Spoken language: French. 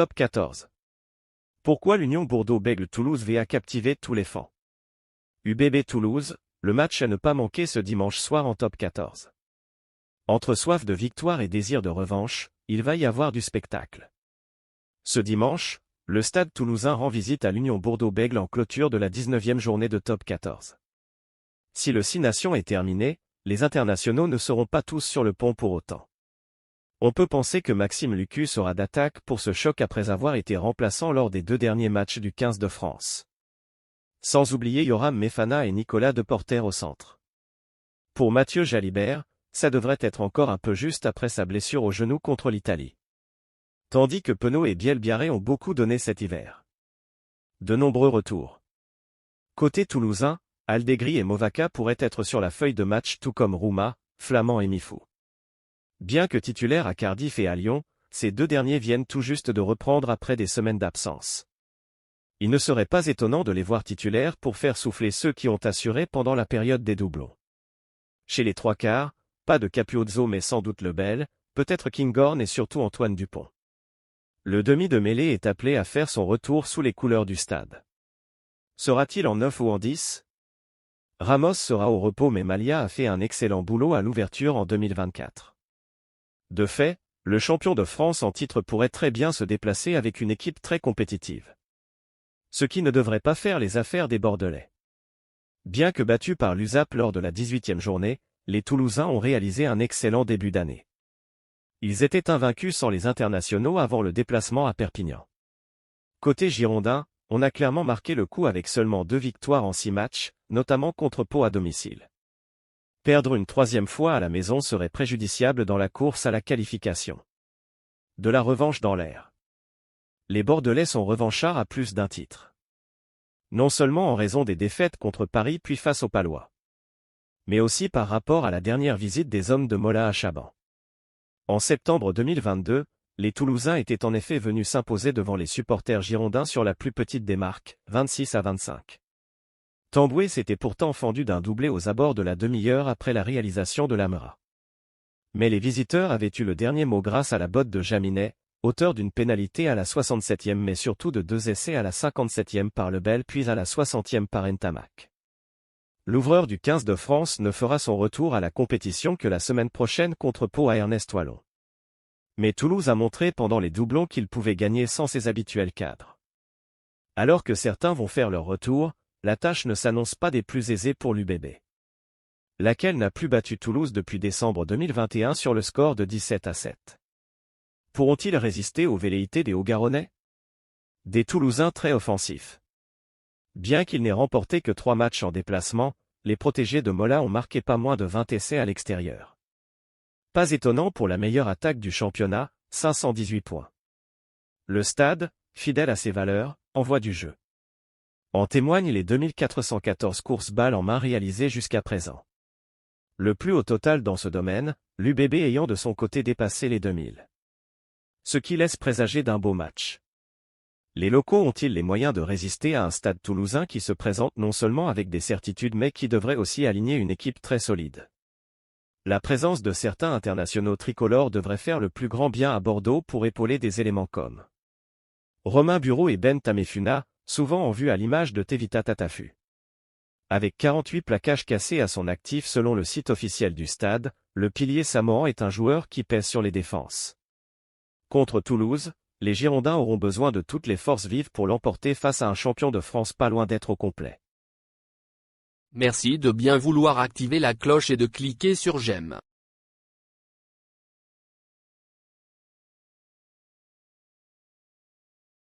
Top 14. Pourquoi l'Union Bordeaux-Bègles-Toulouse va captiver tous les fans? UBB Toulouse, le match à ne pas manquer ce dimanche soir en Top 14. Entre soif de victoire et désir de revanche, il va y avoir du spectacle. Ce dimanche, le Stade toulousain rend visite à l'Union Bordeaux-Bègles en clôture de la 19e journée de Top 14. Si le 6 Nations est terminé, les internationaux ne seront pas tous sur le pont pour autant. On peut penser que Maxime Lucu sera d'attaque pour ce choc après avoir été remplaçant lors des 2 derniers matchs du 15 de France. Sans oublier Yoram Mefana et Nicolas Deporter au centre. Pour Mathieu Jalibert, ça devrait être encore un peu juste après sa blessure au genou contre l'Italie. Tandis que Penaud et Bielbiarré ont beaucoup donné cet hiver. De nombreux retours. Côté toulousain, Aldegri et Movaca pourraient être sur la feuille de match tout comme Rouma, Flamand et Mifou. Bien que titulaires à Cardiff et à Lyon, ces 2 derniers viennent tout juste de reprendre après des semaines d'absence. Il ne serait pas étonnant de les voir titulaires pour faire souffler ceux qui ont assuré pendant la période des doublons. Chez les 3/4, pas de Capuozzo mais sans doute Lebel, peut-être Kinghorn et surtout Antoine Dupont. Le demi de mêlée est appelé à faire son retour sous les couleurs du stade. Sera-t-il en 9 ou en 10? Ramos sera au repos mais Malia a fait un excellent boulot à l'ouverture en 2024. De fait, le champion de France en titre pourrait très bien se déplacer avec une équipe très compétitive. Ce qui ne devrait pas faire les affaires des Bordelais. Bien que battus par l'USAP lors de la 18e journée, les Toulousains ont réalisé un excellent début d'année. Ils étaient invaincus sans les internationaux avant le déplacement à Perpignan. Côté girondin, on a clairement marqué le coup avec seulement 2 victoires en 6 matchs, notamment contre Pau à domicile. Perdre une 3e fois à la maison serait préjudiciable dans la course à la qualification. De la revanche dans l'air. Les Bordelais sont revanchards à plus d'un titre. Non seulement en raison des défaites contre Paris puis face aux Palois, mais aussi par rapport à la dernière visite des hommes de Mola à Chaban. En septembre 2022, les Toulousains étaient en effet venus s'imposer devant les supporters girondins sur la plus petite des marques, 26-25. Tamboué s'était pourtant fendu d'un doublé aux abords de la demi-heure après la réalisation de l'Amera. Mais les visiteurs avaient eu le dernier mot grâce à la botte de Jaminet, auteur d'une pénalité à la 67e mais surtout de 2 essais à la 57e par Lebel puis à la 60e par Ntamak. L'ouvreur du 15 de France ne fera son retour à la compétition que la semaine prochaine contre Pau à Ernest Wallon. Mais Toulouse a montré pendant les doublons qu'il pouvait gagner sans ses habituels cadres. Alors que certains vont faire leur retour, la tâche ne s'annonce pas des plus aisées pour l'UBB. Laquelle n'a plus battu Toulouse depuis décembre 2021 sur le score de 17-7. Pourront-ils résister aux velléités des Hauts-Garonnais? Des Toulousains très offensifs. Bien qu'ils n'aient remporté que 3 matchs en déplacement, les protégés de Mola ont marqué pas moins de 20 essais à l'extérieur. Pas étonnant pour la meilleure attaque du championnat, 518 points. Le Stade, fidèle à ses valeurs, envoie du jeu. En témoignent les 2414 courses-balles en main réalisées jusqu'à présent. Le plus haut total dans ce domaine, l'UBB ayant de son côté dépassé les 2000. Ce qui laisse présager d'un beau match. Les locaux ont-ils les moyens de résister à un Stade toulousain qui se présente non seulement avec des certitudes mais qui devrait aussi aligner une équipe très solide? La présence de certains internationaux tricolores devrait faire le plus grand bien à Bordeaux pour épauler des éléments comme Romain Bureau et Ben Tamefuna, souvent en vue à l'image de Tevita Tatafu. Avec 48 plaquages cassés à son actif selon le site officiel du Stade, le pilier samoan est un joueur qui pèse sur les défenses. Contre Toulouse, les Girondins auront besoin de toutes les forces vives pour l'emporter face à un champion de France pas loin d'être au complet. Merci de bien vouloir activer la cloche et de cliquer sur j'aime.